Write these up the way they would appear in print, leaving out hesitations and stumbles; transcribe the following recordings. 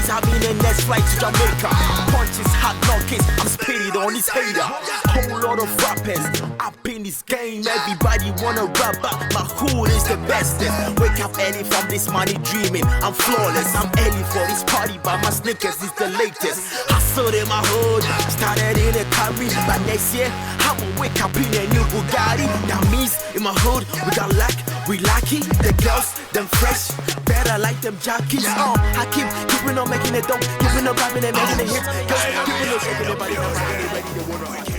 He's having the next flight to Jamaica. Punches, hot knockings, I'm spitting on his hater. Whole lot of rappers up in this game. Everybody wanna rap, but my hood is the bestest. Wake up early from this money dreaming. I'm flawless, I'm early for this party, but my sneakers is the latest. Hustle in my hood, started in a Camry, but next year I will wake up in a new Bugatti. That means in my hood we got luck, we lucky. The girls, them fresh, better like them jockeys. I keeping on making it dope, keeping on rapping and making it hits. Keeping on shaking the body, ready to wanna make it.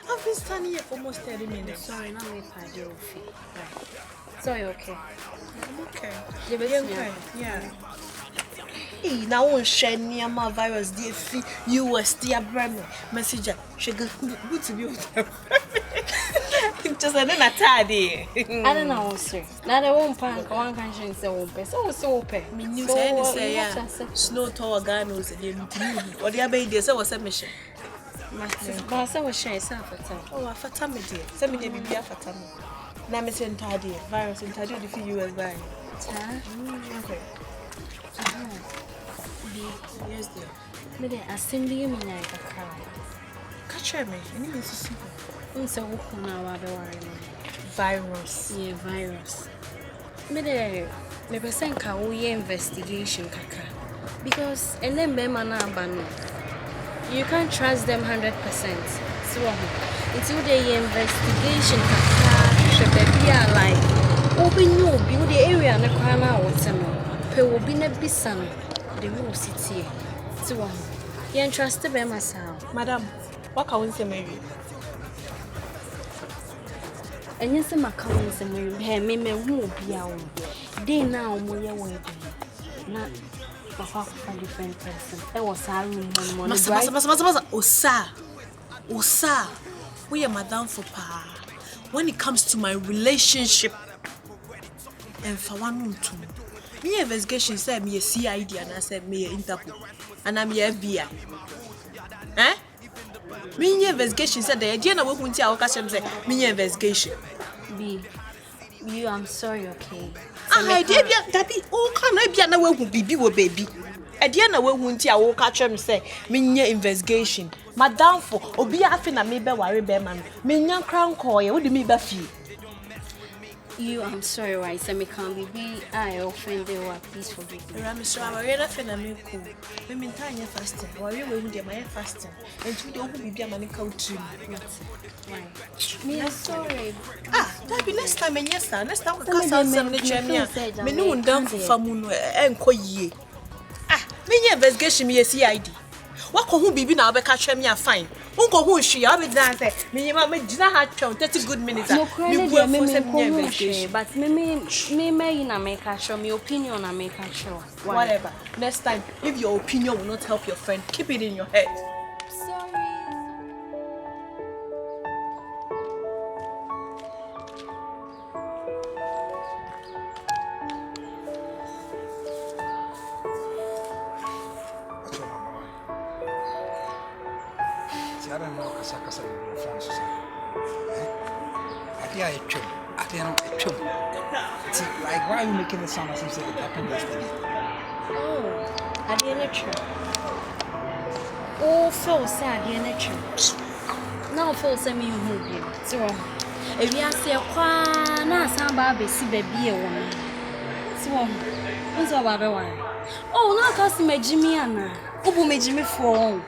I've been standing here for almost 30 minutes. Sorry, not me for your fee. Right. So you're okay? I'm okay. You're okay. Yeah. Hey, now on share near my virus, DFC, US, dear Bremen. Messenger, she good to be with them. Just another tidy. I don't know, sir. Now they won't panic, one country is open. So open. Me new say, yeah. Snow tower ganos and or the other day, so was a mission. But I said, was share some for time. Oh, a fatami dear. Send me the BBA fatami. Now, Miss Entadi, virus and Tadi, the US by. Okay. Yes, dear. Maybe I send you like a car. Catch me, and you mean to see. So, now virus. Yeah, virus. Maybe person can we investigation kaka because and then you can't trust them 100%. So it's what the investigation kaka should be like open you build the area na kwana wotano pe obi na bisan the whole city. So you entrust them myself. Madam, what can we say maybe? And yes, my cousins and me who be out. They now more wedding. Not a different person. That was our room. Osa, we are Madame for pa. When it comes to my relationship, and for one room too. Me investigation said me a CID and I said me a Interpol. And I'm your FBI. Eh? Me investigation said the idea na we kunti a okasem say me investigation. B, you I'm sorry, okay. Idea dabi o kan na bia na we hu bibi wo baby. Idea na we hunti a okasem say me investigation. Madam for obi afi na me be worry be man. Me nya kran call ye wo de me be fie. You I'm sorry, right? So me can be I offended or please forgive me. I'm sorry, I already feel na me cool. Me mean time fasting. Worry we hu de my fasting. And to the who be man country. Me I'm sorry. That be next time and yes sir. Next time we can some me me no ndam famu no enko yie. Me investigation me CID. What ko hu bibi na obeka hwe me fine. Unko hu hwe ya be dan say me ma gina ha twon 30 good minutes. Me go for some investigation. But me na make sure my opinion na make sure. Whatever. Next time if your opinion will not help your friend, keep it in your head. Sorry. I don't know Kasakasa phones. Like, why are you making the sound as if it happened yesterday? Oh, I didn't true. Oh, Phil said I didn't true. Now, Phil sent me home. So, if you say, "Qua, somebody see baby a woman." So, what's about the one? Oh, now cause me Jimmy Anna. Who me Jimmy for?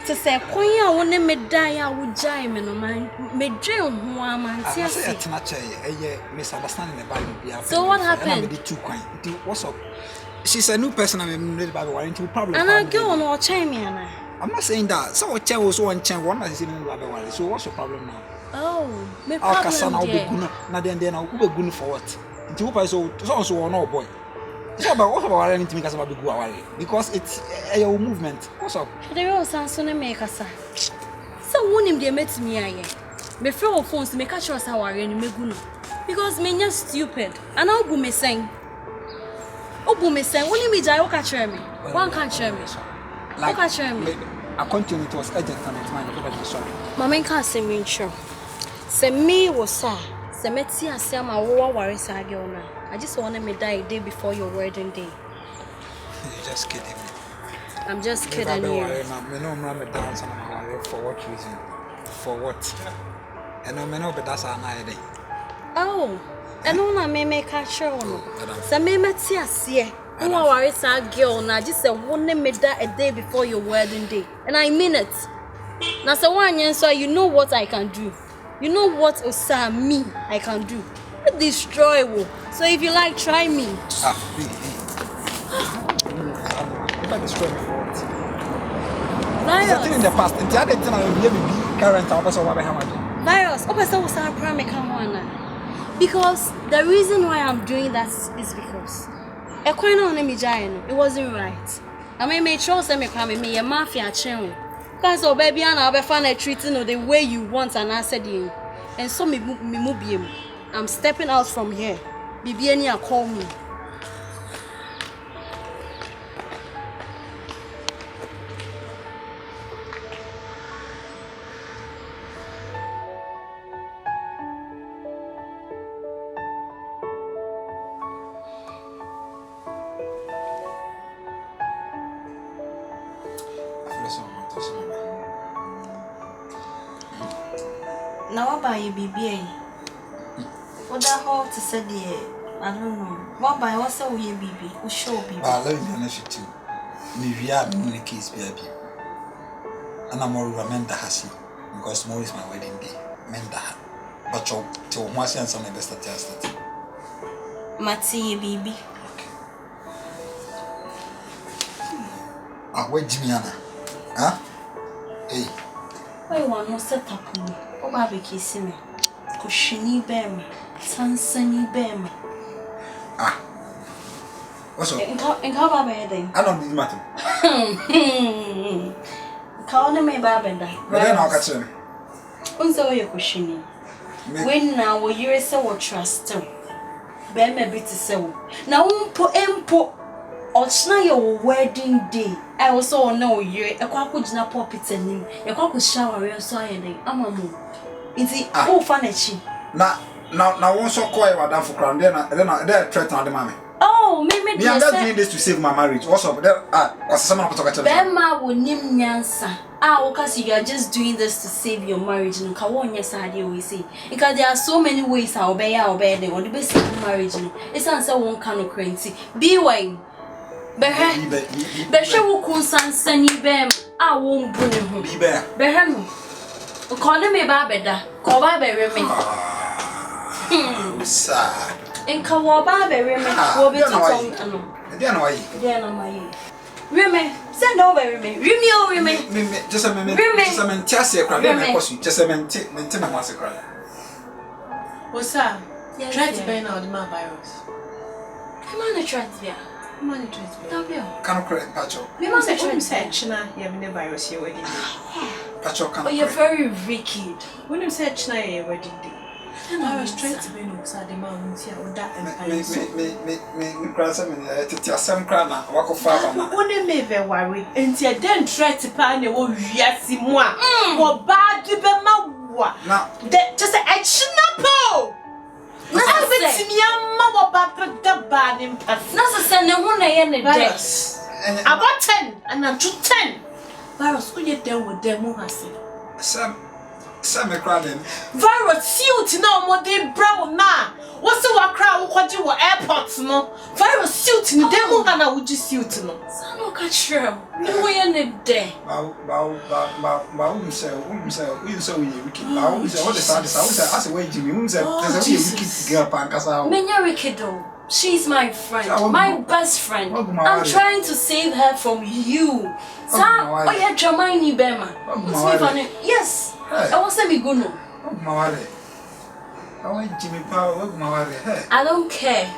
To say, "Queen, I want me die. I would die, me no man. Me dream, woman." I say it's not a misunderstanding about it. So what happened? What's up? She's a new person. I'm ready by the warranty problem. And I go on or chain me, Anna. I'm not saying that. So what was one chain? One is in the other. So what's your problem now? Oh, me problem. Yeah. Now then, I'll be good for what? Two person also no boy. So about what about anything because about go away because it's a movement. What's up? The real Samson make us. So one him they met me aye. Me free phones to make sure say worry ni me guno. Because me nya stupid. And I go me sing. Obu me sing. When me jai o catch me. One can share me. Like catch me. I continue it was urgent and it's mine because you sorry. Mama can say me sure. Say me was sir. Say me ti asem a wo worry say girl na. I just want me die a day before your wedding day. You're just kidding me. I'm just kidding you. Me no I'm down for what reason? For what? And no me no but that's an idea. Oh, and on me make a show. So me see who are a girl now just say one me that a day before your wedding day. And I mean it. Now so one answer, you know what I can do. You know what Osa me I can do. Destroy wo. So if you like, try me. If I destroy me for what? Virus. In the past, in the other time I will be current also what I Virus. Because the reason why I'm doing that is because it wasn't right. I mean, make sure say me a mafia chain. Because so baby and I'll be fun at treating the way you want and I said you. And so me I'm stepping out from here. Bibiania call me. Now, buy you BBA. What the hell to say, dear? I don't know. What by what's a wee baby? Who show baby? But let me be honest with you. Me, we are in the case, baby. And I'm more remember Hasi because tomorrow is my wedding day. Menda. But you, to once and some investor test. Matty, baby. Ah, wait, Jimiana. Huh? Hey. Why one no set up me? Oh, baby, kiss me. Kushini bem, Sansani bem. Ah. What's up? And how baby? I don't need matter. Call me Babenda. But then I'll catch him. Unso your kushini. When now will you say what trust him? Bear me bit so. Now, empo. Ochna your wedding day. I also know you. A quack na poppet and him. A quack shower your soil. I'm a moon. It's oh furniture. Now, one so quiet about for crown. Then I threaten on the mommy. Oh, maybe I'm just doing this to save my marriage. What's up there? What's someone to talk to? Bema will name Nyansa. Because you are just doing this to save your marriage. And Kawan, yes, I do. We see because there are so many ways I'll obey they want to be saving marriage. It's answer one kind of crazy. Be wine. Be sure we can send you bem. I won't bring him. Be bear. Behem. Call me Babeda. Call Babby me. Sir. In Kawaba, will be too. Remy, send over me. Remy, just a minute. Just a minute. Just a minute. Just a minute. What's up? Try to burn out my virus. Come on, the transfer. Come on, the transfer. Can't correct Pacho. We must have shown section. You have no virus here wedding day. Pacho can't. Oh, you're very wicked. When you said China wedding day. I was trying to bring outside the mountains here with that and me cross to some crana, walk of father. Only me very worried, and you then try to pan your yes, moi, or bad to be my now, just a chinapo. That's a me, mamma, but the bad in person. That's a send a one day. About 10 and I'm to 10. Virus, who you deal with them, Muhasi? Some crying. Virus, suit no more than brown now. What's the crowd what you were airports no? Virus suit in the demo and would you suit no? Son of a true. No way in the day. We so wicked. I say, what the sound is, I say, wait, Jimmy, there's a wicked girl, Pancasa. Menya Rikido. She's my friend, my best friend. I'm trying to save her from you. Oh, yeah, Jamani Bema. Yes. I want to be good. I want Jimmy Power. I don't care.